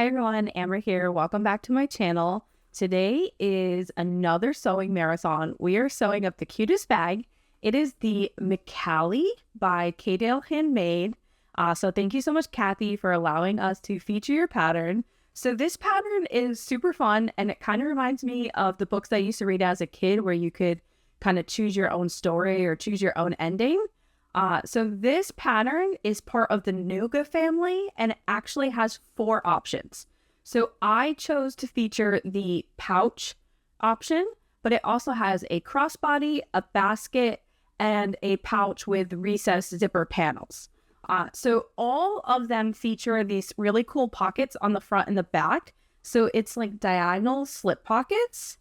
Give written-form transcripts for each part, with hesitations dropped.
Hi everyone, Amber here. Welcome back to my channel. Today is another sewing marathon. We are sewing up the cutest bag. It is the McCallie by K.dill Handmade. So thank you so much, Kathy, for allowing us to feature your pattern. So this pattern is super fun, and it kind of reminds me of the books I used to read as a kid where you could kind of choose your own story or choose your own ending. So this pattern is part of the Nuga family, and it actually has 4 options. So I chose to feature the pouch option, but it also has a crossbody, a basket, and a pouch with recessed zipper panels. So all of them feature these really cool pockets on the front and the back. So it's like diagonal slip pockets.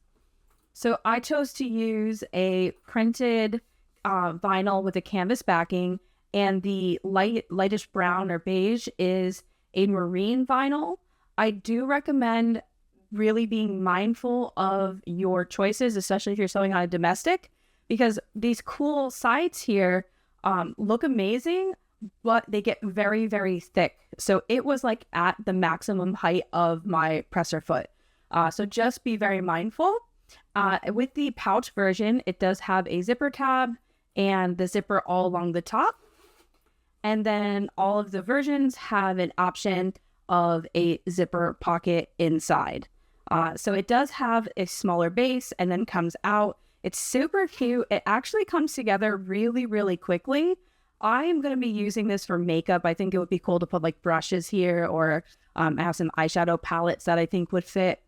So I chose to use a printed vinyl with a canvas backing, and the lightish brown or beige is a marine vinyl. I do recommend really being mindful of your choices, especially if you're sewing on a domestic, because these cool sides here look amazing, but they get very, very thick. So it was like at the maximum height of my presser foot. So just be very mindful. With the pouch version, it does have a zipper tab and the zipper all along the top. And then all of the versions have an option of a zipper pocket inside. So it does have a smaller base and then comes out. It's super cute. It actually comes together really, really quickly. I am going to be using this for makeup. I think it would be cool to put like brushes here, or I have some eyeshadow palettes that I think would fit.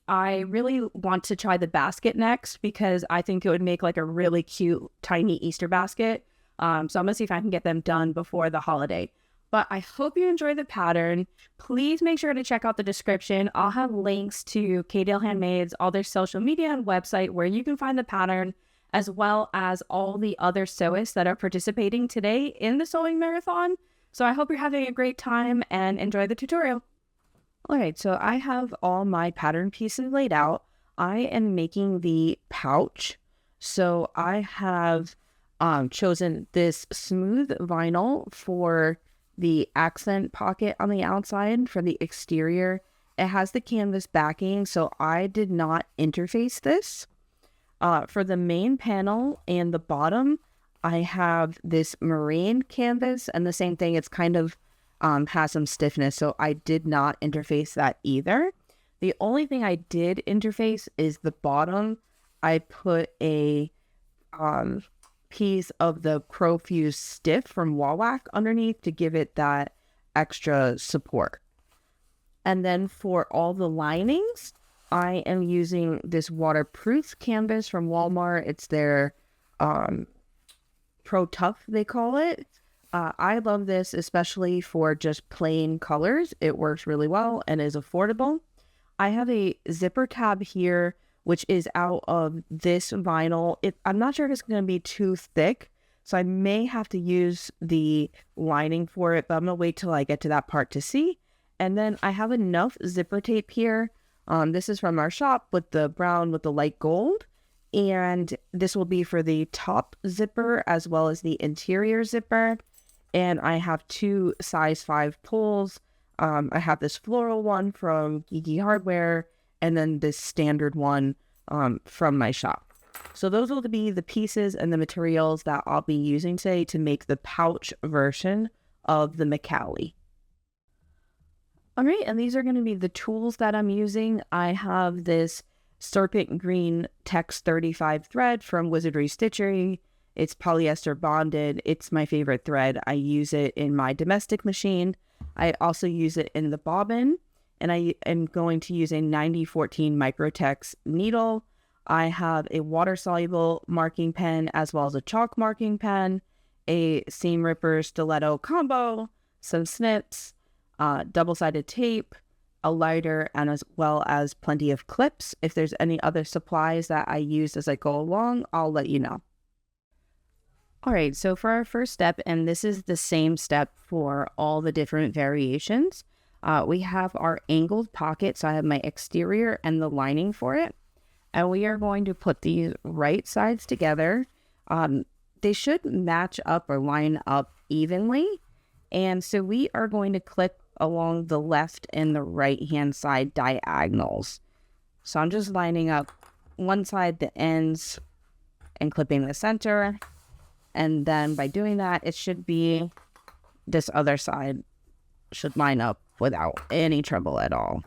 I really want to try the basket next because I think it would make like a really cute tiny Easter basket. So I'm going to see if I can get them done before the holiday. But I hope you enjoy the pattern. Please make sure to check out the description. I'll have links to K.dill Handmade's, all their social media and website where you can find the pattern, as well as all the other sewists that are participating today in the sewing marathon. So I hope you're having a great time and enjoy the tutorial. All right, so I have all my pattern pieces laid out. I am making the pouch. So I have chosen this smooth vinyl for the accent pocket on the outside. For the exterior, it has the canvas backing, so I did not interface this. For the main panel and the bottom, I have this marine canvas, and the same thing, it's kind of has some stiffness, so I did not interface that either. The only thing I did interface is the bottom. I put a piece of the Profuse Stiff from Wawak underneath to give it that extra support. And then for all the linings, I am using this waterproof canvas from Walmart. It's their Pro Tough, they call it. I love this, especially for just plain colors. It works really well and is affordable. I have a zipper tab here, which is out of this vinyl. I'm not sure if it's going to be too thick, so I may have to use the lining for it, but I'm going to wait till I get to that part to see. And then I have enough zipper tape here. This is from our shop with the brown with the light gold. And this will be for the top zipper as well as the interior zipper. And I have 2 size 5 pulls. I have this floral one from Geeky Hardware, and then this standard one from my shop. So those will be the pieces and the materials that I'll be using today to make the pouch version of the McCallie. All right, and these are going to be the tools that I'm using. I have this Serpent Green Tex 35 thread from Wizardry Stitchery. It's polyester bonded. It's my favorite thread. I use it in my domestic machine. I also use it in the bobbin, and I am going to use a 9014 Microtex needle. I have a water-soluble marking pen as well as a chalk marking pen, a seam ripper stiletto combo, some snips, double-sided tape, a lighter, and as well as plenty of clips. If there's any other supplies that I use as I go along, I'll let you know. All right, so for our first step, and this is the same step for all the different variations, we have our angled pocket. So I have my exterior and the lining for it. And we are going to put these right sides together. They should match up or line up evenly. And so we are going to clip along the left and the right hand side diagonals. So I'm just lining up one side, the ends, and clipping the center. And then by doing that, it should be this other side should line up without any trouble at all.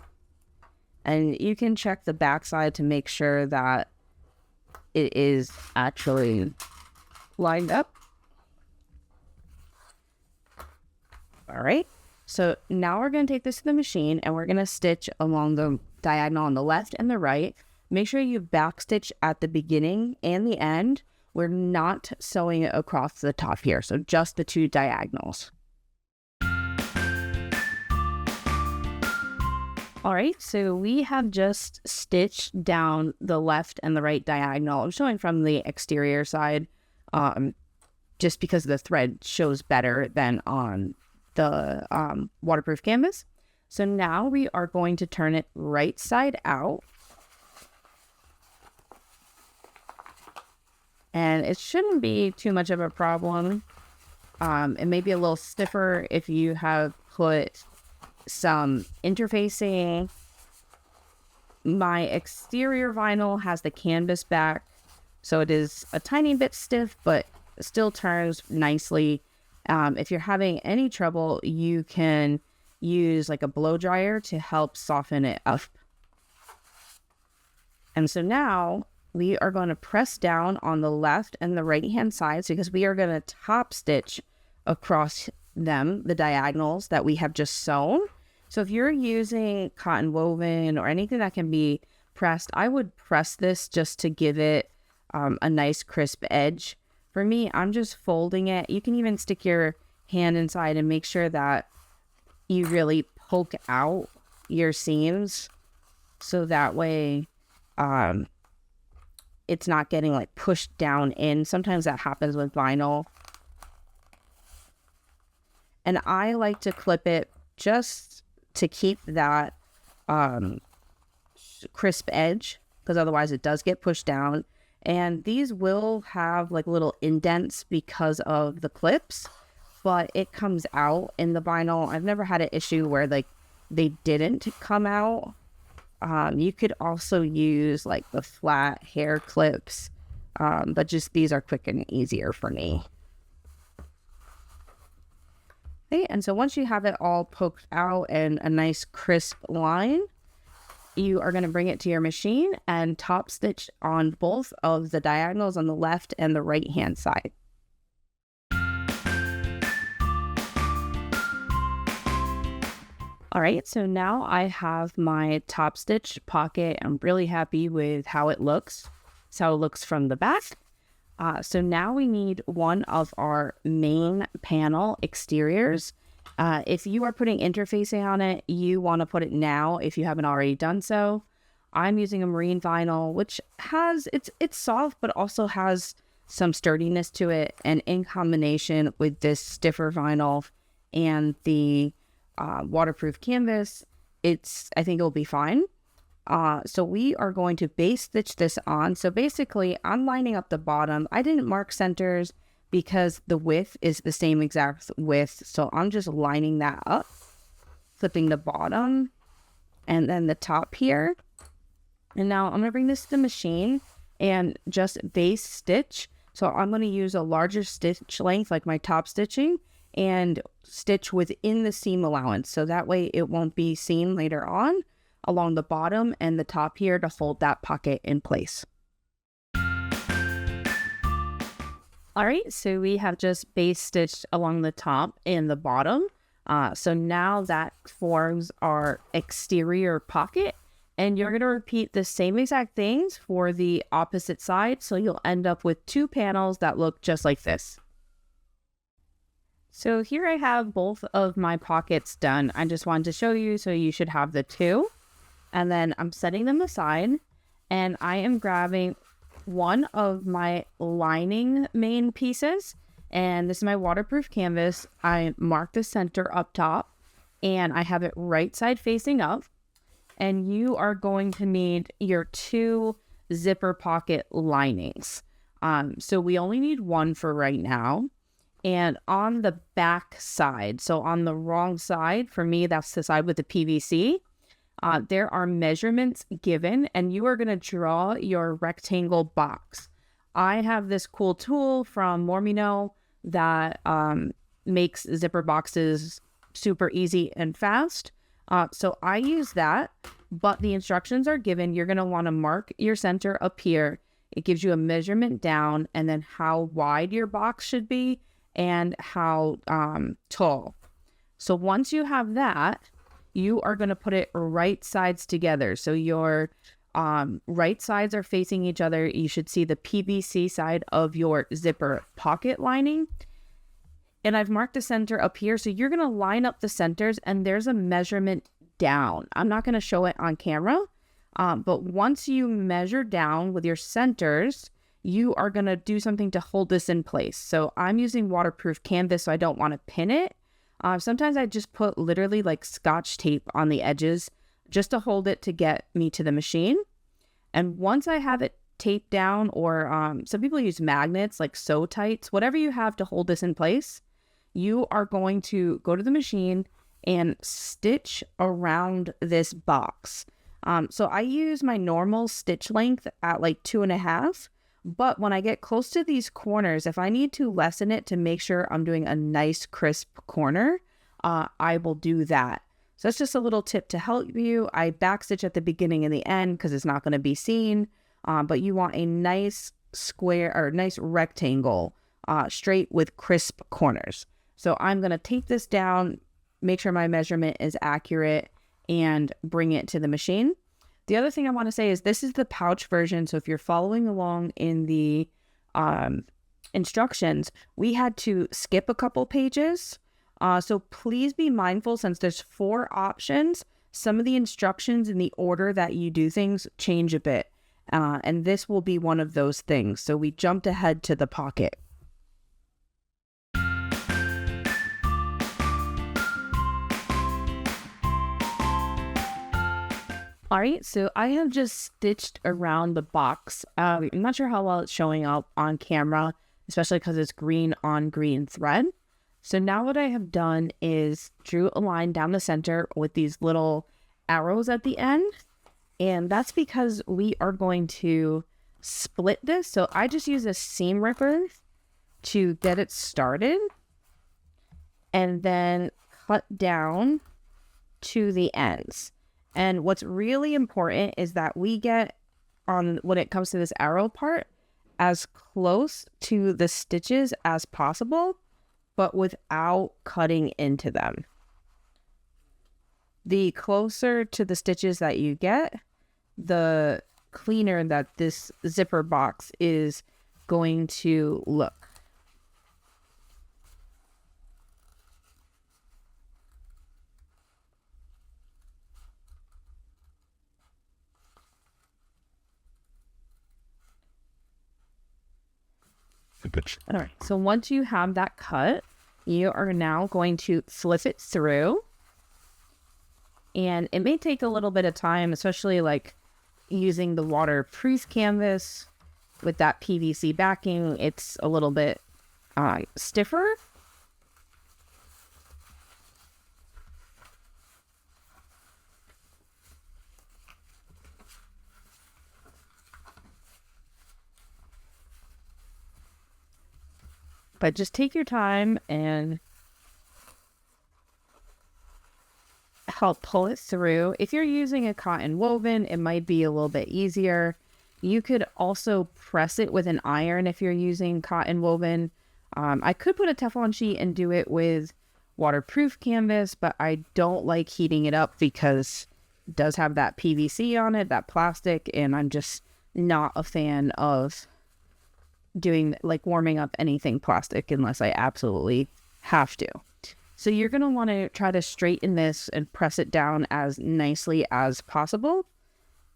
And you can check the back side to make sure that it is actually lined up. All right. So now we're going to take this to the machine and we're going to stitch along the diagonal on the left and the right. Make sure you backstitch at the beginning and the end. We're not sewing it across the top here, so just the two diagonals. All right, so we have just stitched down the left and the right diagonal. I'm showing from the exterior side, just because the thread shows better than on the waterproof canvas. So now we are going to turn it right side out. And it shouldn't be too much of a problem. It may be a little stiffer if you have put some interfacing. My exterior vinyl has the canvas back, so it is a tiny bit stiff, but it still turns nicely. If you're having any trouble, you can use like a blow dryer to help soften it up. And so now we are going to press down on the left and the right hand sides because we are going to top stitch across them, the diagonals that we have just sewn. So if you're using cotton woven or anything that can be pressed, I would press this just to give it a nice crisp edge. For me, I'm just folding it. You can even stick your hand inside and make sure that you really poke out your seams so that way it's not getting like pushed down in. Sometimes that happens with vinyl. And I like to clip it just to keep that crisp edge, because otherwise it does get pushed down. And these will have like little indents because of the clips, but it comes out in the vinyl. I've never had an issue where like they didn't come out. You could also use like the flat hair clips, but just these are quick and easier for me. Okay, and so once you have it all poked out and a nice crisp line, you are going to bring it to your machine and top stitch on both of the diagonals on the left and the right hand side. All right, so now I have my top stitch pocket. I'm really happy with how it looks. It's how it looks from the back. So now we need one of our main panel exteriors. If you are putting interfacing on it, you want to put it now if you haven't already done so. I'm using a marine vinyl, which has, it's soft, but also has some sturdiness to it. And in combination with this stiffer vinyl and the waterproof canvas, I think it'll be fine. So we are going to base stitch this on. So basically I'm lining up the bottom. I didn't mark centers because the width is the same exact width. So I'm just lining that up, flipping the bottom and then the top here. And now I'm going to bring this to the machine and just base stitch. So I'm going to use a larger stitch length like my top stitching and stitch within the seam allowance. So that way it won't be seen later on along the bottom and the top here to hold that pocket in place. All right, so we have just base stitched along the top and the bottom. So now that forms our exterior pocket, and you're going to repeat the same exact things for the opposite side. So you'll end up with two panels that look just like this. So here I have both of my pockets done. I just wanted to show you, so you should have the two. And then I'm setting them aside, and I am grabbing one of my lining main pieces, and this is my waterproof canvas. I marked the center up top, and I have it right side facing up. And you are going to need your two zipper pocket linings. So we only need one for right now. And on the back side, so on the wrong side, for me, that's the side with the PVC, there are measurements given, and you are going to draw your rectangle box. I have this cool tool from Mormino that makes zipper boxes super easy and fast. So I use that, but the instructions are given. You're going to want to mark your center up here. It gives you a measurement down, and then how wide your box should be and how tall. So once you have that, you are going to put it right sides together. So your right sides are facing each other. You should see the PVC side of your zipper pocket lining. And I've marked the center up here. So you're going to line up the centers, and there's a measurement down. I'm not going to show it on camera, but once you measure down with your centers, you are going to do something to hold this in place. So I'm using waterproof canvas, so I don't want to pin it. Sometimes I just put literally like Scotch tape on the edges just to hold it to get me to the machine. And once I have it taped down, or some people use magnets like sew tights, whatever you have to hold this in place, you are going to go to the machine and stitch around this box. So I use my normal stitch length at like 2.5. But when I get close to these corners, if I need to lessen it to make sure I'm doing a nice crisp corner, I will do that. So that's just a little tip to help you. I backstitch at the beginning and the end because it's not going to be seen. But you want a nice square or nice rectangle, straight with crisp corners. So I'm going to take this down, make sure my measurement is accurate, and bring it to the machine. The other thing I want to say is this is the pouch version. So if you're following along in the instructions, we had to skip a couple pages. So please be mindful, since there's 4 options, some of the instructions in the order that you do things change a bit. And this will be one of those things. So we jumped ahead to the pocket. All right, so I have just stitched around the box. I'm not sure how well it's showing up on camera, especially because it's green on green thread. So now what I have done is drew a line down the center with these little arrows at the end. And that's because we are going to split this. So I just use a seam ripper to get it started, and then cut down to the ends. And what's really important is that we get, when it comes to this arrow part, as close to the stitches as possible, but without cutting into them. The closer to the stitches that you get, the cleaner that this zipper box is going to look. All right, so once you have that cut, you are now going to flip it through. And it may take a little bit of time, especially like using the waterproof canvas with that PVC backing. It's a little bit stiffer. But just take your time and help pull it through. If you're using a cotton woven, it might be a little bit easier. You could also press it with an iron if you're using cotton woven. I could put a Teflon sheet and do it with waterproof canvas, but I don't like heating it up because it does have that PVC on it, that plastic, and I'm just not a fan of doing like warming up anything plastic unless I absolutely have to. So you're going to want to try to straighten this and press it down as nicely as possible.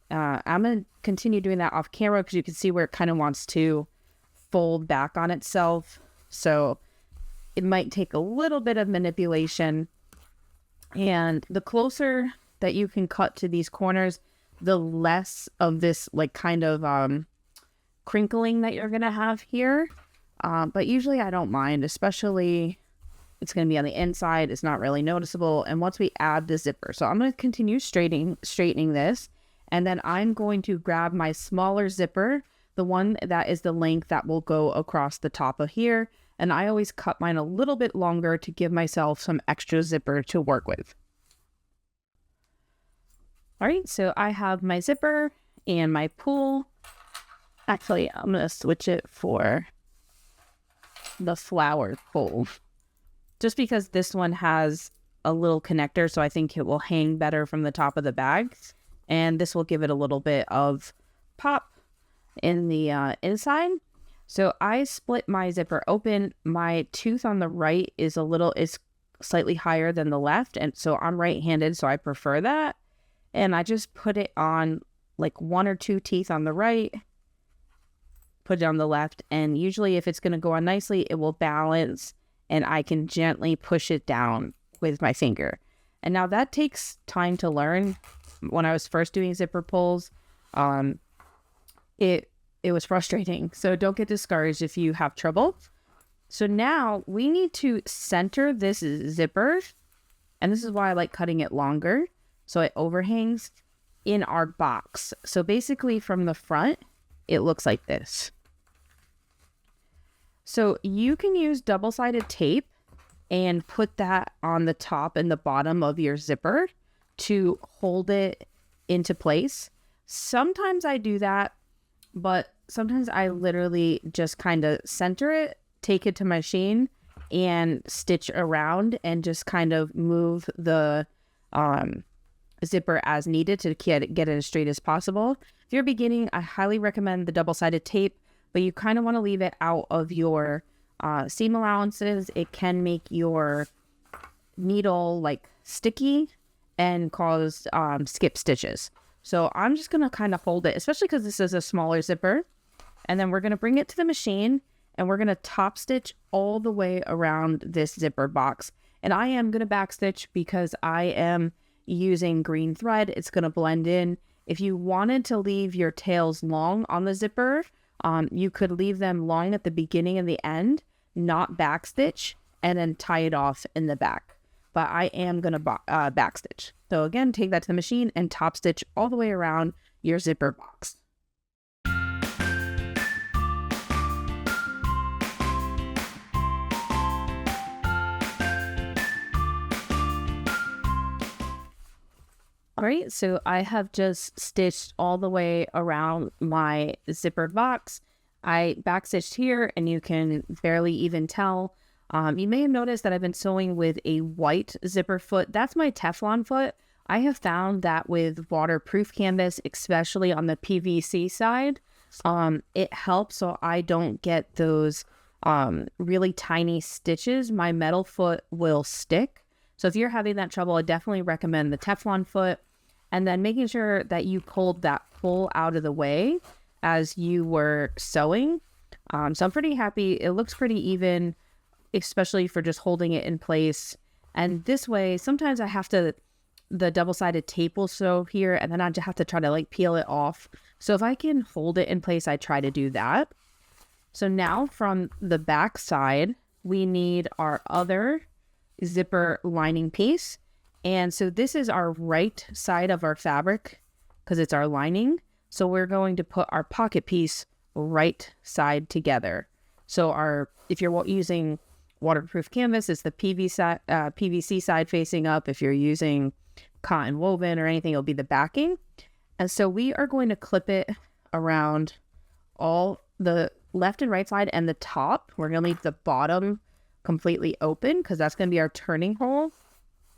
I'm going to continue doing that off camera because you can see where it kind of wants to fold back on itself. So it might take a little bit of manipulation. And the closer that you can cut to these corners, the less of this like kind of crinkling that you're going to have here. but usually I don't mind, especially it's going to be on the inside. It's not really noticeable. And once we add the zipper, so I'm going to continue straightening this. And then I'm going to grab my smaller zipper, the one that is the length that will go across the top of here. And I always cut mine a little bit longer to give myself some extra zipper to work with. All right, so I have my zipper and my pull. Actually, I'm going to switch it for the flower pull, just because this one has a little connector, so I think it will hang better from the top of the bag. And this will give it a little bit of pop in the inside. So I split my zipper open. My tooth on the right is slightly higher than the left, and so I'm right-handed, so I prefer that. And I just put it on like 1 or 2 teeth on the right, put it on the left, and usually if it's going to go on nicely, it will balance, and I can gently push it down with my finger. And now that takes time to learn. When I was first doing zipper pulls, it was frustrating. So don't get discouraged if you have trouble. So now we need to center this zipper, and this is why I like cutting it longer, so it overhangs in our box. So basically from the front, it looks like this. So you can use double-sided tape and put that on the top and the bottom of your zipper to hold it into place. Sometimes I do that, but sometimes I literally just kind of center it, take it to my machine, and stitch around and just kind of move the zipper as needed to get it as straight as possible. If you're beginning, I highly recommend the double-sided tape, but you kind of want to leave it out of your seam allowances. It can make your needle like sticky and cause skip stitches. So I'm just going to kind of hold it, especially because this is a smaller zipper. And then we're going to bring it to the machine and we're going to top stitch all the way around this zipper box. And I am going to back stitch because I am using green thread. It's going to blend in. If you wanted to leave your tails long on the zipper, you could leave them long at the beginning and the end, not back stitch, and then tie it off in the back. But I am going to back stitch. So again, take that to the machine and top stitch all the way around your zipper box. All right, so I have just stitched all the way around my zippered box. I back stitched here and you can barely even tell. You may have noticed that I've been sewing with a white zipper foot. That's my Teflon foot. I have found that with waterproof canvas, especially on the PVC side, it helps so I don't get those really tiny stitches. My metal foot will stick. So if you're having that trouble, I definitely recommend the Teflon foot. And then making sure that you pulled that pull out of the way as you were sewing. So I'm pretty happy. It looks pretty even, especially for just holding it in place. And this way, sometimes I have to, the double-sided tape will sew here, and then I just have to try to like peel it off. So if I can hold it in place, I try to do that. So now from the back side, we need our other zipper lining piece. And so this is our right side of our fabric because it's our lining. So we're going to put our pocket piece right side together. So if you're using waterproof canvas, it's the PVC side facing up. If you're using cotton woven or anything, it'll be the backing. And so we are going to clip it around all the left and right side and the top. We're going to leave the bottom completely open because that's going to be our turning hole.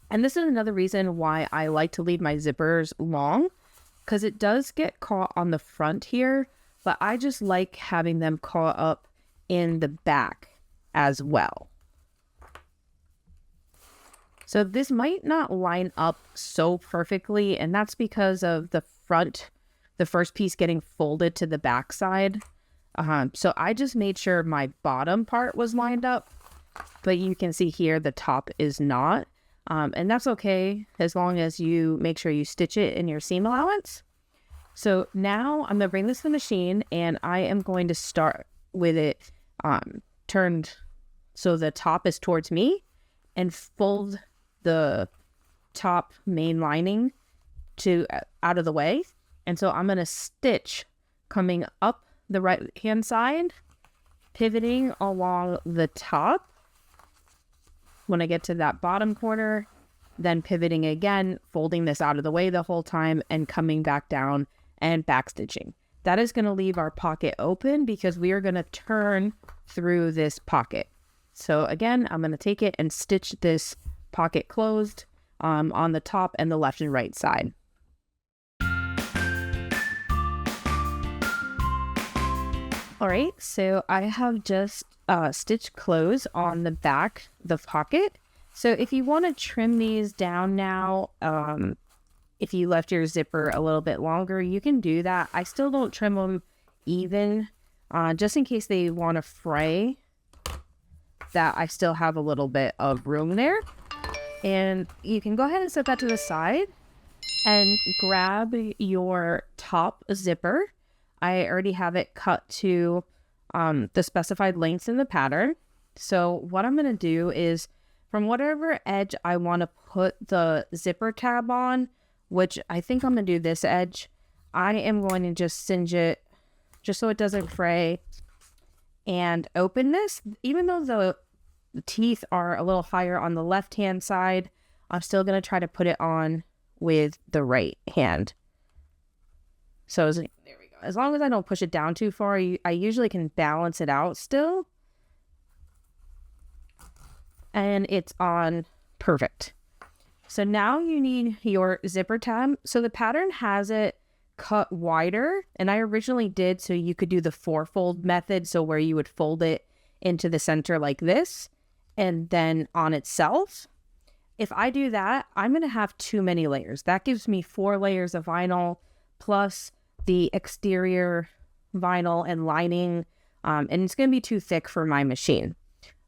And this is another reason why I like to leave my zippers long, because it does get caught on the front here, but I just like having them caught up in the back as well. So this might not line up so perfectly, and that's because of the first piece getting folded to the back side. So I just made sure my bottom part was lined up, but you can see here the top is not. And that's okay as long as you make sure you stitch it in your seam allowance. So now I'm going to bring this to the machine and I am going to start with it turned so the top is towards me, and fold the top main lining to out of the way. And so I'm going to stitch coming up the right hand side, pivoting along the top when I get to that bottom corner, then pivoting again, folding this out of the way the whole time, and coming back down and back stitching. That is going to leave our pocket open because we are going to turn through this pocket. So again, I'm going to take it and stitch this pocket closed on the top and the left and right side. All right, so I have just stitched close on the back, the pocket. So if you want to trim these down now, if you left your zipper a little bit longer, you can do that. I still don't trim them even, just in case they want to fray, that I still have a little bit of room there. And you can go ahead and set that to the side and grab your top zipper. I already have it cut to the specified lengths in the pattern. So what I'm going to do is, from whatever edge I want to put the zipper tab on, which I think I'm going to do this edge, I am going to just singe it just so it doesn't fray and open this. Even though the teeth are a little higher on the left hand side, I'm still going to try to put it on with the right hand. So there we go. As long as I don't push it down too far, I usually can balance it out still. And it's on perfect. So now you need your zipper tab. So the pattern has it cut wider, and I originally did so you could do the 4-fold method, so where you would fold it into the center like this and then on itself. If I do that, I'm going to have too many layers. That gives me 4 layers of vinyl plus the exterior vinyl and lining, and it's going to be too thick for my machine.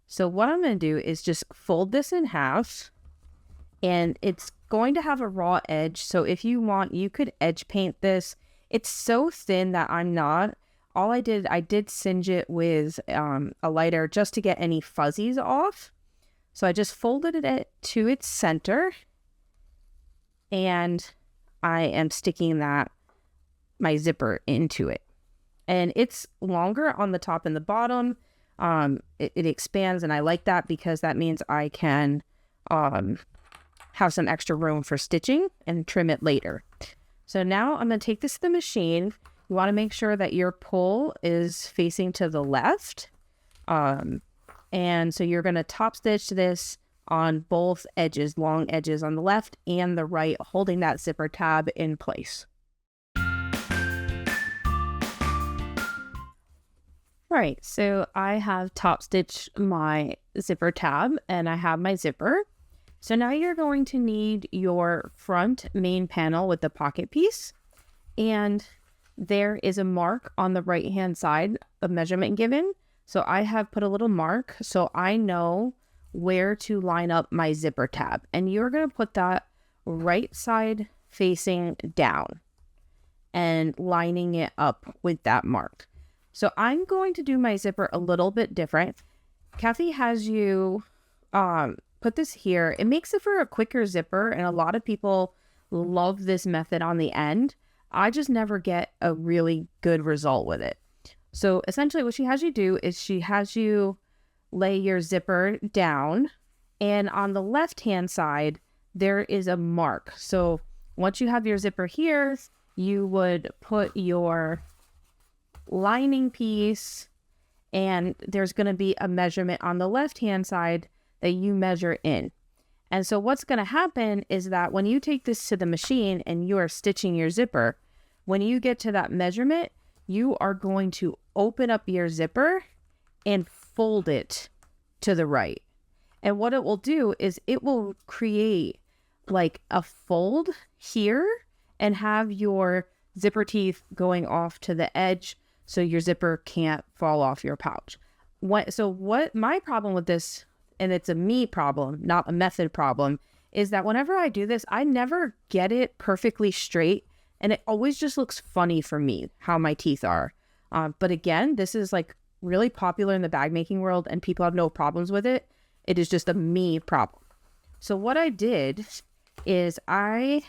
So what I'm going to do is just fold this in half, and it's going to have a raw edge. So if you want, you could edge paint this. It's so thin that I'm not. All I did singe it with a lighter just to get any fuzzies off. So I just folded it to its center, and I am sticking my zipper into it. And it's longer on the top and the bottom. It expands, and I like that because that means I can have some extra room for stitching and trim it later. So now I'm going to take this to the machine. You want to make sure that your pull is facing to the left. And so you're going to top stitch this on both edges, long edges on the left and the right, holding that zipper tab in place. All right, so I have top stitched my zipper tab and I have my zipper. So now you're going to need your front main panel with the pocket piece, and there is a mark on the right hand side of measurement given. So I have put a little mark so I know where to line up my zipper tab, and you're going to put that right side facing down and lining it up with that mark. So I'm going to do my zipper a little bit different. Kathy has you put this here. It makes it for a quicker zipper, and a lot of people love this method on the end. I just never get a really good result with it. So essentially what she has you do is she has you lay your zipper down, and on the left hand side there is a mark. So once you have your zipper here, you would put your lining piece, and there's going to be a measurement on the left hand side that you measure in. And so what's going to happen is that when you take this to the machine and you are stitching your zipper, when you get to that measurement, you are going to open up your zipper and fold it to the right. And what it will do is it will create like a fold here and have your zipper teeth going off to the edge so your zipper can't fall off your pouch. What my problem with this, and it's a me problem, not a method problem, is that whenever I do this, I never get it perfectly straight, and it always just looks funny for me how my teeth are. But again, this is like really popular in the bag making world and people have no problems with it. It is just a me problem. So what I did is I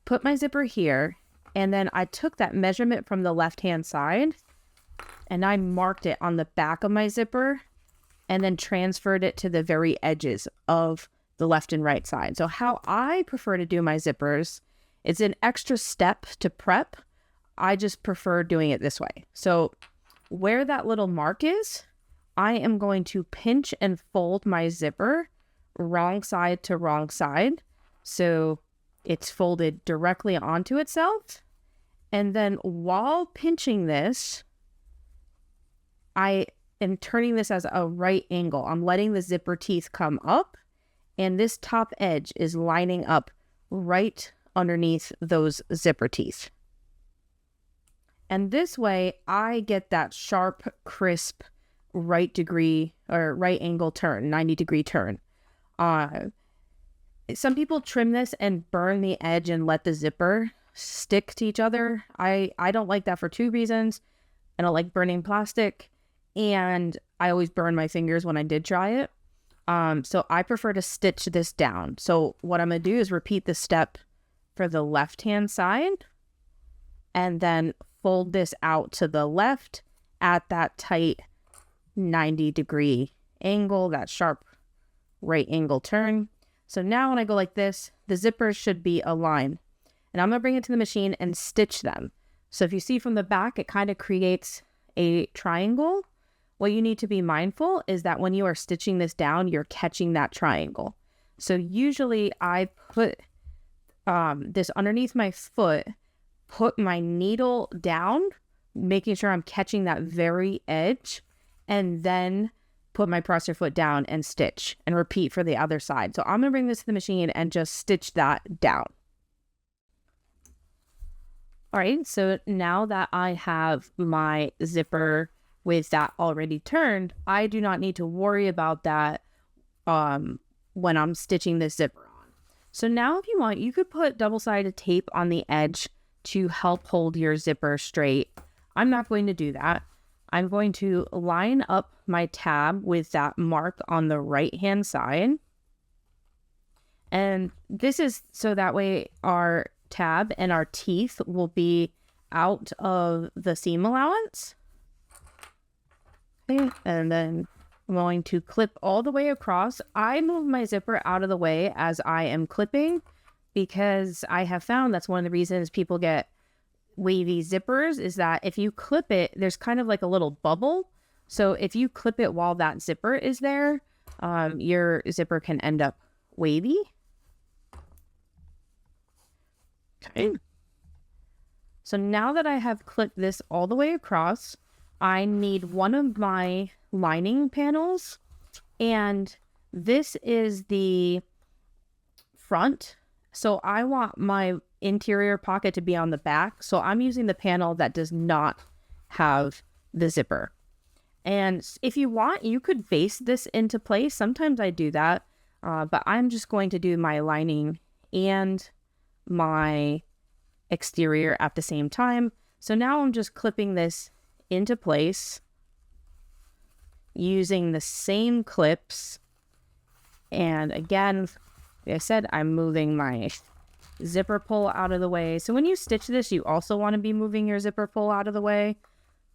put my zipper here, and then I took that measurement from the left-hand side and I marked it on the back of my zipper and then transferred it to the very edges of the left and right side. So how I prefer to do my zippers, it's an extra step to prep. I just prefer doing it this way. So where that little mark is, I am going to pinch and fold my zipper wrong side to wrong side. So it's folded directly onto itself. And then while pinching this, I am turning this as a right angle. I'm letting the zipper teeth come up, and this top edge is lining up right underneath those zipper teeth. And this way I get that sharp, crisp, right degree or right angle turn, 90-degree turn. Some people trim this and burn the edge and let the zipper stick to each other. I don't like that for two reasons. I don't like burning plastic, and I always burn my fingers when I did try it. So I prefer to stitch this down. So what I'm going to do is repeat the step for the left-hand side and then fold this out to the left at that tight 90-degree angle, that sharp right angle turn. So now when I go like this, the zippers should be aligned. And I'm going to bring it to the machine and stitch them. So if you see from the back, it kind of creates a triangle. What you need to be mindful is that when you are stitching this down, you're catching that triangle. So usually I put this underneath my foot, put my needle down, making sure I'm catching that very edge, and then put my presser foot down and stitch and repeat for the other side. So I'm going to bring this to the machine and just stitch that down. All right, so now that I have my zipper with that already turned, I do not need to worry about that when I'm stitching this zipper on. So now if you want, you could put double-sided tape on the edge to help hold your zipper straight. I'm not going to do that. I'm going to line up my tab with that mark on the right-hand side. And this is so that way our tab and our teeth will be out of the seam allowance. Okay. And then I'm going to clip all the way across. I move my zipper out of the way as I am clipping because I have found that's one of the reasons people get wavy zippers is that if you clip it, there's kind of like a little bubble. So if you clip it while that zipper is there, your zipper can end up wavy. Okay. So now that I have clipped this all the way across, I need one of my lining panels, and this is the front. So I want my interior pocket to be on the back. So I'm using the panel that does not have the zipper. And if you want, you could base this into place. Sometimes I do that, but I'm just going to do my lining and my exterior at the same time. So now I'm just clipping this into place using the same clips. And again, like I said, I'm moving my zipper pull out of the way. So when you stitch this, you also want to be moving your zipper pull out of the way,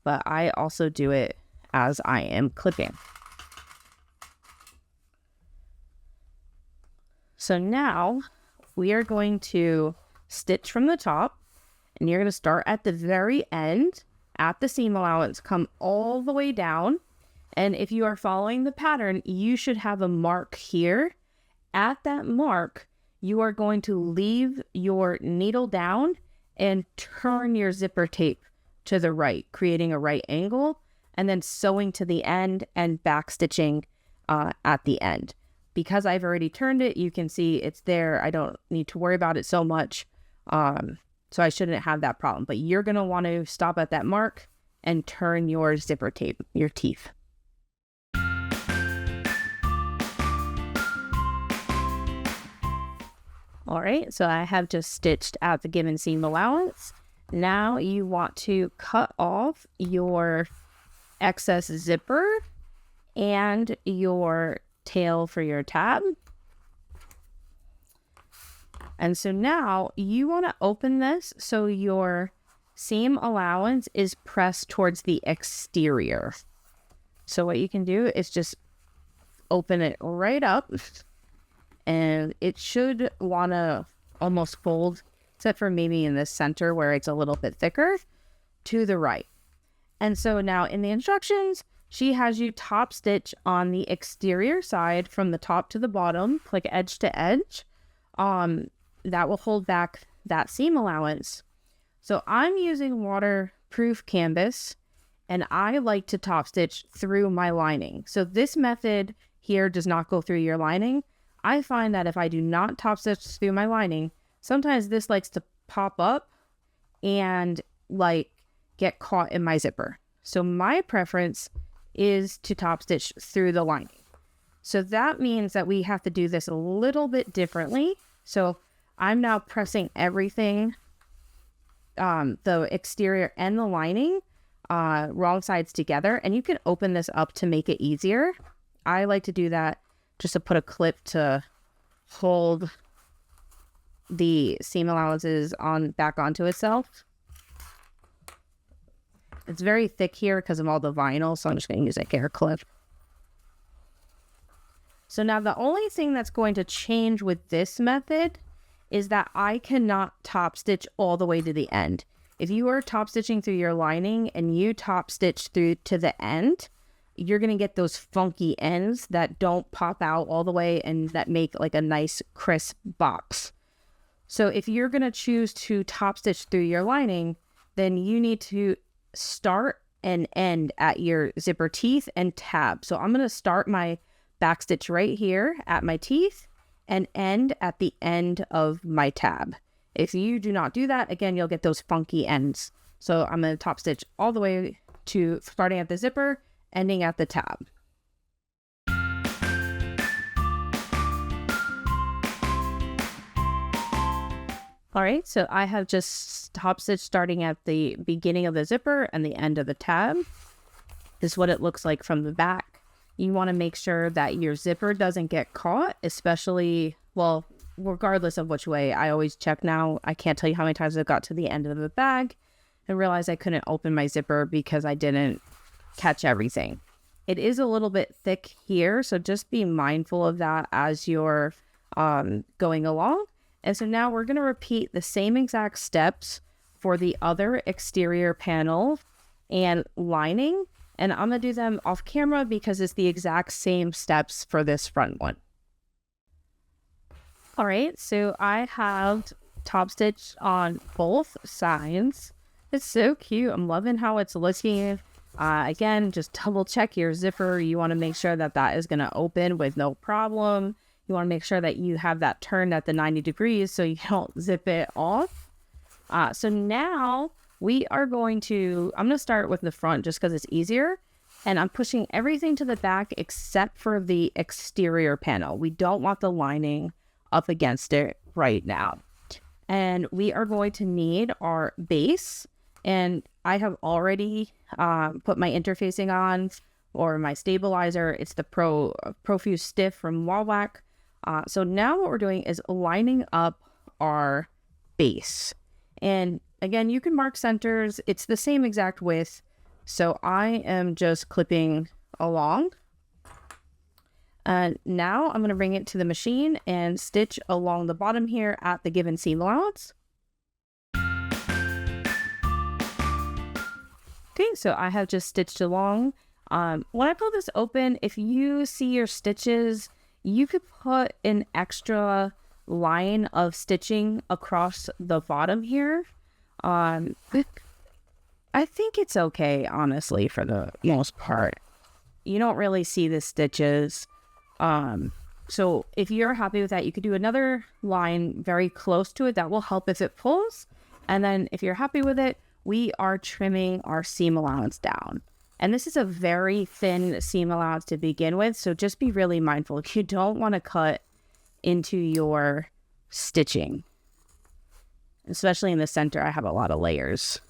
but I also do it as I am clipping. So now we are going to stitch from the top, and you're going to start at the very end at the seam allowance, come all the way down. And if you are following the pattern, you should have a mark here. At that mark, you are going to leave your needle down and turn your zipper tape to the right, creating a right angle, and then sewing to the end and back stitching at the end. Because I've already turned it, you can see it's there. I don't need to worry about it so much. So I shouldn't have that problem. But you're going to want to stop at that mark and turn your zipper tape, your teeth. All right, so I have just stitched out the given seam allowance. Now you want to cut off your excess zipper and your tail for your tab. And so now you want to open this so your seam allowance is pressed towards the exterior. So what you can do is just open it right up, and it should want to almost fold, except for maybe in the center where it's a little bit thicker, to the right. And so now in the instructions, she has you top stitch on the exterior side from the top to the bottom, like edge to edge. That will hold back that seam allowance. So I'm using waterproof canvas, and I like to top stitch through my lining. So this method here does not go through your lining. I find that if I do not top stitch through my lining, sometimes this likes to pop up and like get caught in my zipper. So my preference is to top stitch through the lining. So that means that we have to do this a little bit differently. So I'm now pressing everything, the exterior and the lining, wrong sides together, and you can open this up to make it easier. I like to do that just to put a clip to hold the seam allowances back onto itself. It's very thick here because of all the vinyl, so I'm just going to use a hair clip. So now the only thing that's going to change with this method is that I cannot top stitch all the way to the end. If you are top stitching through your lining and you top stitch through to the end, you're going to get those funky ends that don't pop out all the way and that make like a nice crisp box. So if you're going to choose to top stitch through your lining, then you need to start and end at your zipper teeth and tab. So I'm going to start my back stitch right here at my teeth and end at the end of my tab. If you do not do that, again, you'll get those funky ends. So I'm going to top stitch all the way to starting at the zipper, ending at the tab. All right, so I have just top stitched starting at the beginning of the zipper and the end of the tab. This is what it looks like from the back. You want to make sure that your zipper doesn't get caught, especially, well, regardless of which way. I always check now. I can't tell you how many times I got to the end of the bag and realized I couldn't open my zipper because I didn't catch everything. It is a little bit thick here, so just be mindful of that as you're going along. And so now we're going to repeat the same exact steps for the other exterior panel and lining. And I'm going to do them off camera because it's the exact same steps for this front one. All right, so I have top stitched on both sides. It's so cute. I'm loving how it's looking. Again, just double check your zipper. You want to make sure that that is going to open with no problem. You want to make sure that you have that turned at the 90 degrees so you don't zip it off. So now I'm going to start with the front just because it's easier. And I'm pushing everything to the back except for the exterior panel. We don't want the lining up against it right now. And we are going to need our base. And I have already put my interfacing on, or my stabilizer. It's the Profuse Stiff from Wawak. So now what we're doing is lining up our base. And again, you can mark centers. It's the same exact width. So I am just clipping along. Now I'm going to bring it to the machine and stitch along the bottom here at the given seam allowance. Okay, so I have just stitched along. When I pull this open, if you see your stitches, you could put an extra line of stitching across the bottom here. I think it's okay, honestly, for the most part. You don't really see the stitches. So if you're happy with that, you could do another line very close to it. That will help if it pulls. And then if you're happy with it, we are trimming our seam allowance down. And this is a very thin seam allowance to begin with, so just be really mindful. You don't want to cut into your stitching. Especially in the center, I have a lot of layers.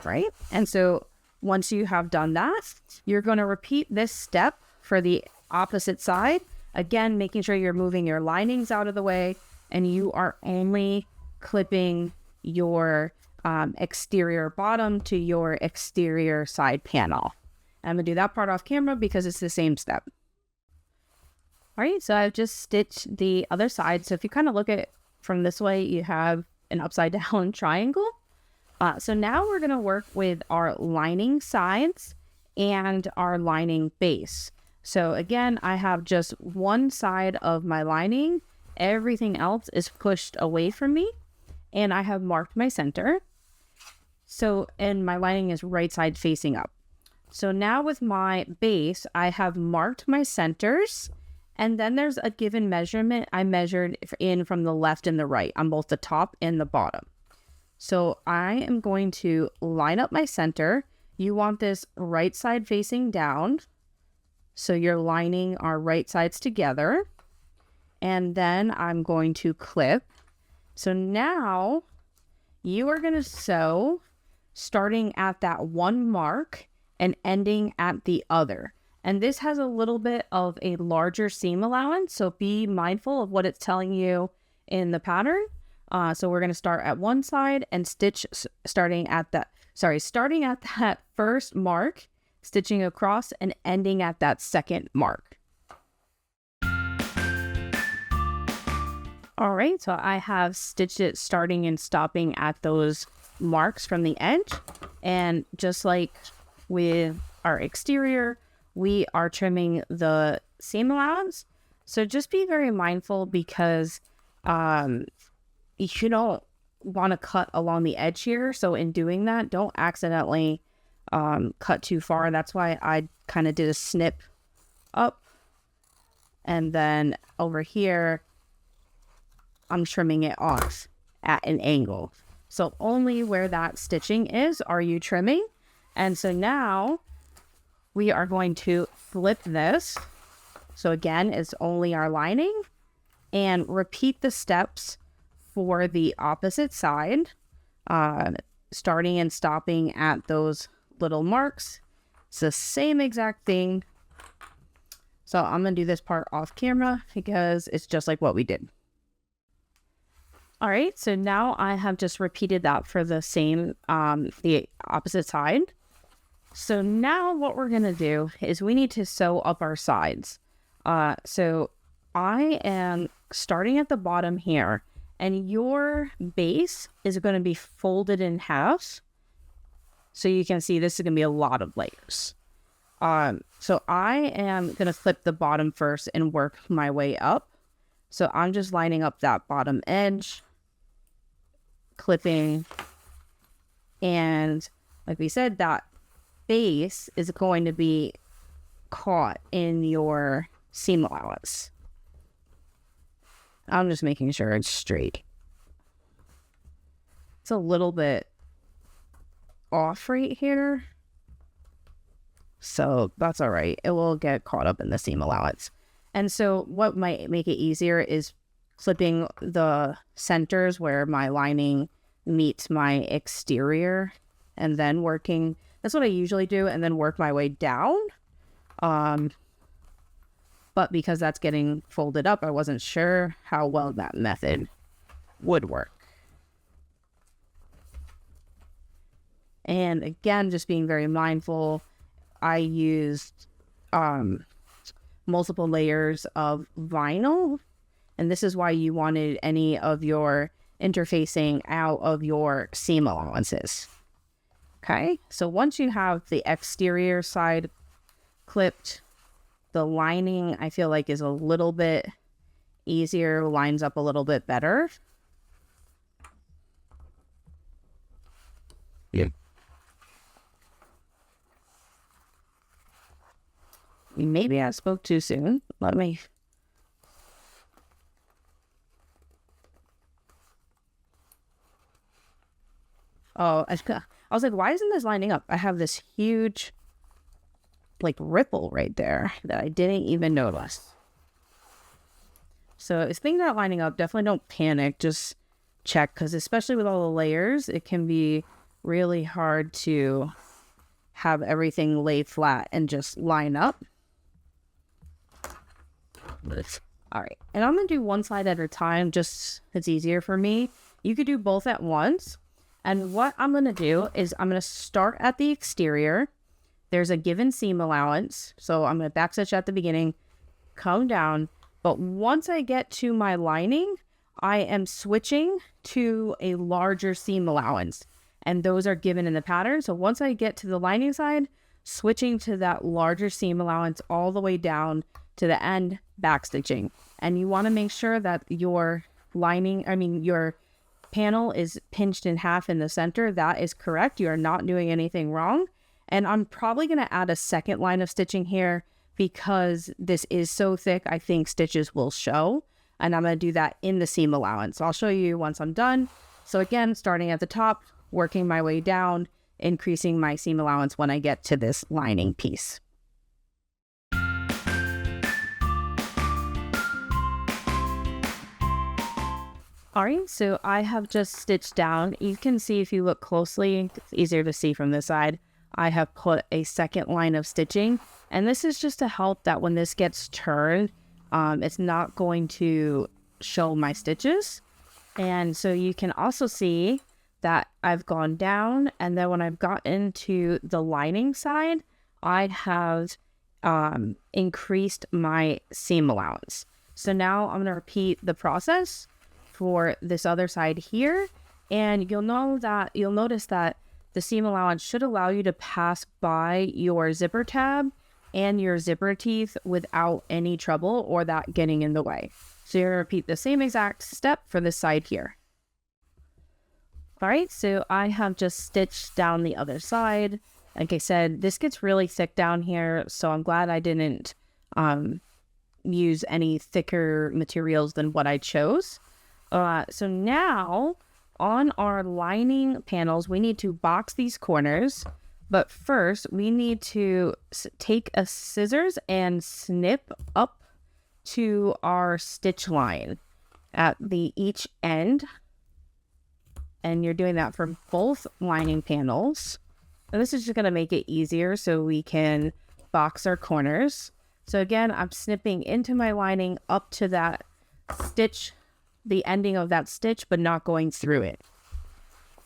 right? And so once you have done that, you're going to repeat this step for the opposite side. Again, making sure you're moving your linings out of the way and you are only clipping your exterior bottom to your exterior side panel. I'm going to do that part off camera because it's the same step. All right, so I've just stitched the other side. So if you kind of look at it from this way, you have an upside down triangle. So now we're going to work with our lining sides and our lining base. So again, I have just one side of my lining. Everything else is pushed away from me. And I have marked my center. So, and my lining is right side facing up. So now with my base, I have marked my centers. And then there's a given measurement I measured in from the left and the right on both the top and the bottom. So I am going to line up my center. You want this right side facing down. So you're lining our right sides together. And then I'm going to clip. So now you are going to sew starting at that one mark and ending at the other. And this has a little bit of a larger seam allowance. So be mindful of what it's telling you in the pattern. So we're going to start at one side and stitch starting at that first mark, stitching across and ending at that second mark. All right, so I have stitched it starting and stopping at those marks from the edge. And just like with our exterior, we are trimming the seam allowance. So just be very mindful because you don't want to cut along the edge here. So in doing that, don't accidentally cut too far. That's why I kind of did a snip up. And then over here, I'm trimming it off at an angle. So only where that stitching is are you trimming. And so now we are going to flip this. So again, it's only our lining, and repeat the steps for the opposite side, starting and stopping at those little marks. It's the same exact thing. So I'm going to do this part off camera because it's just like what we did. All right, so now I have just repeated that for the same, the opposite side. So now what we're going to do is we need to sew up our sides. So I am starting at the bottom here, and your base is going to be folded in half. So you can see this is going to be a lot of layers. So I am going to flip the bottom first and work my way up. So I'm just lining up that bottom edge, clipping, and like we said, that base is going to be caught in your seam allowance. I'm just making sure it's straight. It's a little bit off right here, so that's all right. It will get caught up in the seam allowance. And so what might make it easier is clipping the centers where my lining meets my exterior, and then working. That's what I usually do, and then work my way down. But because that's getting folded up, I wasn't sure how well that method would work. And again, just being very mindful, I used multiple layers of vinyl, and this is why you wanted any of your interfacing out of your seam allowances. Okay, so once you have the exterior side clipped, the lining I feel like is a little bit easier, lines up a little bit better. Yeah. Maybe I spoke too soon. Let me... Oh, I was like, why isn't this lining up? I have this huge, like, ripple right there that I didn't even notice. So if things aren't lining up, definitely don't panic. Just check, because especially with all the layers, it can be really hard to have everything lay flat and just line up. All right, and I'm gonna do one side at a time, just it's easier for me. You could do both at once. And what I'm gonna do is I'm gonna start at the exterior. There's a given seam allowance, so I'm gonna backstitch at the beginning, come down. But once I get to my lining, I am switching to a larger seam allowance, and those are given in the pattern. So once I get to the lining side, switching to that larger seam allowance all the way down to the end, backstitching. And you want to make sure that your your panel is pinched in half in the center. That is correct. You are not doing anything wrong. And I'm probably going to add a second line of stitching here because this is so thick, I think stitches will show. And I'm going to do that in the seam allowance. I'll show you once I'm done. So again, starting at the top, working my way down, increasing my seam allowance when I get to this lining piece. All right, so I have just stitched down. You can see if you look closely, it's easier to see from this side. I have put a second line of stitching, and this is just to help that when this gets turned, it's not going to show my stitches. And so you can also see that I've gone down, and then when I've got into the lining side, I have increased my seam allowance. So now I'm going to repeat the process for this other side here, and you'll notice that the seam allowance should allow you to pass by your zipper tab and your zipper teeth without any trouble or that getting in the way. So you're going to repeat the same exact step for this side here. All right, so I have just stitched down the other side. Like I said, this gets really thick down here, so I'm glad I didn't use any thicker materials than what I chose. So now on our lining panels, we need to box these corners, but first we need to take a scissors and snip up to our stitch line at each end. And you're doing that for both lining panels. And this is just going to make it easier so we can box our corners. So again, I'm snipping into my lining up to that stitch, the ending of that stitch, but not going through it.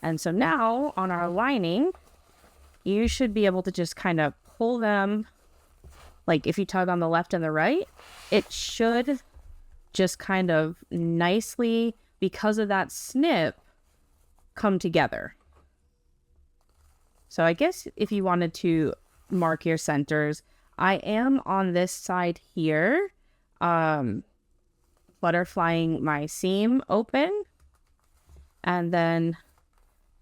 And so now on our lining, you should be able to just kind of pull them, like if you tug on the left and the right, it should just kind of nicely, because of that snip, come together. So I guess if you wanted to mark your centers, I am on this side here, butterflying my seam open and then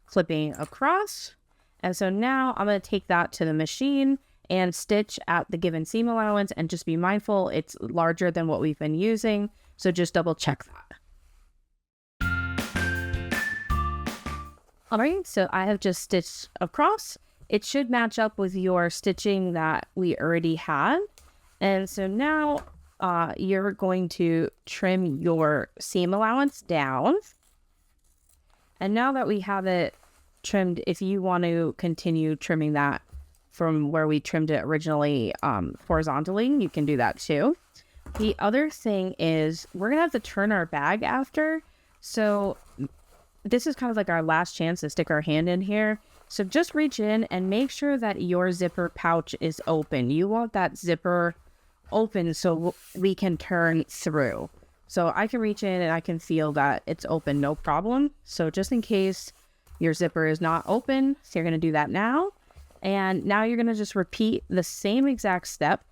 flipping across. And so now I'm going to take that to the machine and stitch at the given seam allowance, and just be mindful it's larger than what we've been using. So just double check that. All right, so I have just stitched across. It should match up with your stitching that we already had. And so now you're going to trim your seam allowance down. And now that we have it trimmed, if you want to continue trimming that from where we trimmed it originally horizontally, you can do that too. The other thing is we're going to have to turn our bag after. So this is kind of like our last chance to stick our hand in here. So just reach in and make sure that your zipper pouch is open. You want that zipper open so we can turn through. So I can reach in and I can feel that it's open, no problem. So just in case your zipper is not open, so you're going to do that now. And now you're going to just repeat the same exact step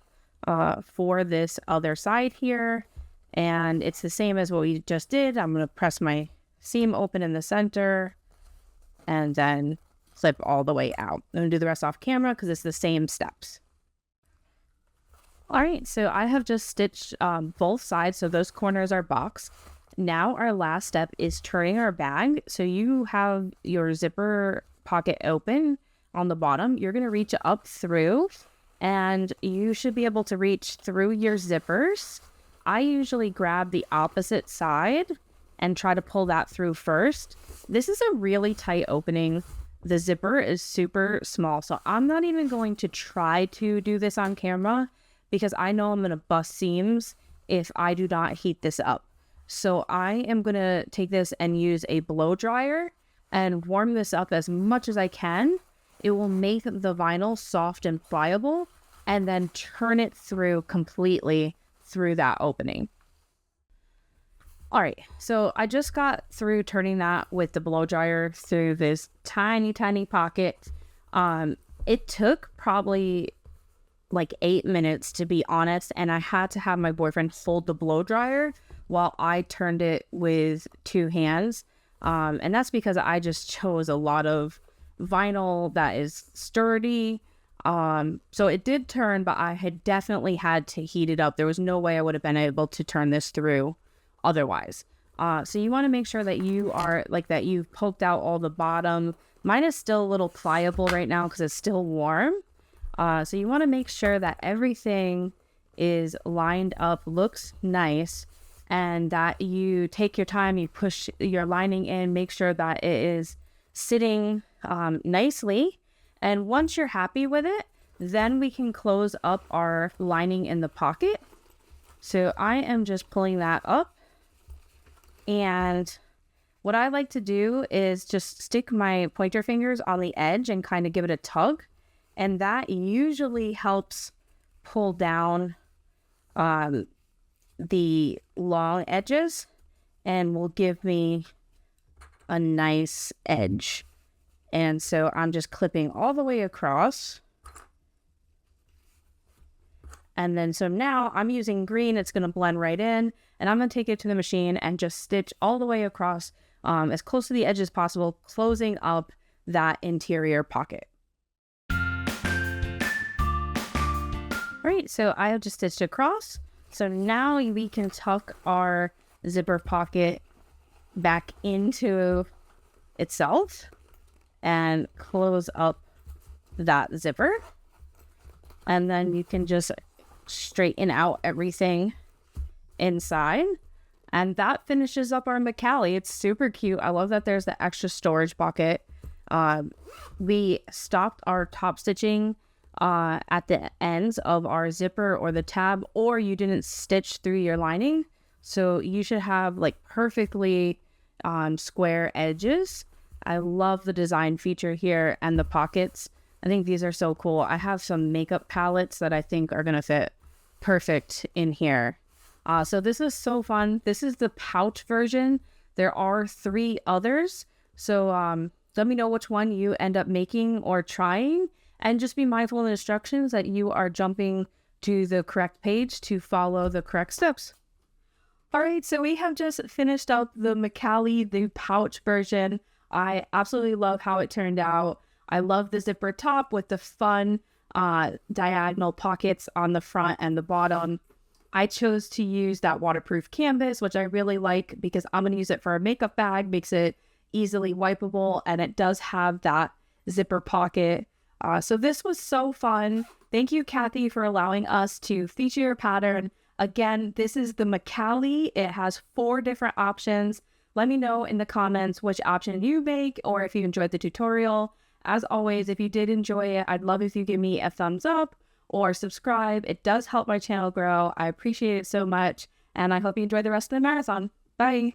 for this other side here. And it's the same as what we just did. I'm going to press my seam open in the center and then flip all the way out. I'm going to do the rest off camera because it's the same steps. All right, so I have just stitched both sides, so those corners are boxed. Now our last step is turning our bag. So you have your zipper pocket open on the bottom. You're going to reach up through, and you should be able to reach through your zippers. I usually grab the opposite side and try to pull that through first. This is a really tight opening. the zipper is super small. So I'm not even going to try to do this on camera because I know I'm going to bust seams if I do not heat this up. So I am going to take this and use a blow dryer and warm this up as much as I can. It will make the vinyl soft and pliable, and then turn it through completely through that opening. All right, so I just got through turning that with the blow dryer through this tiny pocket. It took probably like 8 minutes, to be honest, and I had to have my boyfriend hold the blow dryer while I turned it with 2 hands. And that's because I just chose a lot of vinyl that is sturdy. So it did turn, but I had definitely had to heat it up. There was no way I would have been able to turn this through otherwise. So you want to make sure that you've poked out all the bottom. Mine is still a little pliable right now because it's still warm. So you want to make sure that everything is lined up, looks nice, and that you take your time, you push your lining in, make sure that it is sitting nicely. And once you're happy with it, then we can close up our lining in the pocket. So I am just pulling that up. And what I like to do is just stick my pointer fingers on the edge and kind of give it a tug. And that usually helps pull down the long edges and will give me a nice edge. And so I'm just clipping all the way across. And then so now I'm using green. It's going to blend right in. And I'm going to take it to the machine and just stitch all the way across as close to the edge as possible, closing up that interior pocket. All right, so I have just stitched across. So now we can tuck our zipper pocket back into itself and close up that zipper. And then you can just straighten out everything inside. And that finishes up our McCallie. It's super cute. I love that there's the extra storage pocket. We stopped our top stitching at the ends of our zipper or the tab, or you didn't stitch through your lining. So you should have like perfectly square edges. I love the design feature here and the pockets. I think these are so cool. I have some makeup palettes that I think are going to fit perfect in here. So this is so fun. This is the pouch version. There are 3 others. So let me know which one you end up making or trying. And just be mindful of the instructions that you are jumping to the correct page to follow the correct steps. All right, so we have just finished up the McCallie, the pouch version. I absolutely love how it turned out. I love the zipper top with the fun diagonal pockets on the front and the bottom. I chose to use that waterproof canvas, which I really like because I'm going to use it for a makeup bag. Makes it easily wipeable, and it does have that zipper pocket. So this was so fun. Thank you, Kathy, for allowing us to feature your pattern. Again, this is the McCallie. It has 4 different options. Let me know in the comments which option you make or if you enjoyed the tutorial. As always, if you did enjoy it, I'd love if you give me a thumbs up or subscribe. It does help my channel grow. I appreciate it so much, and I hope you enjoy the rest of the marathon. Bye.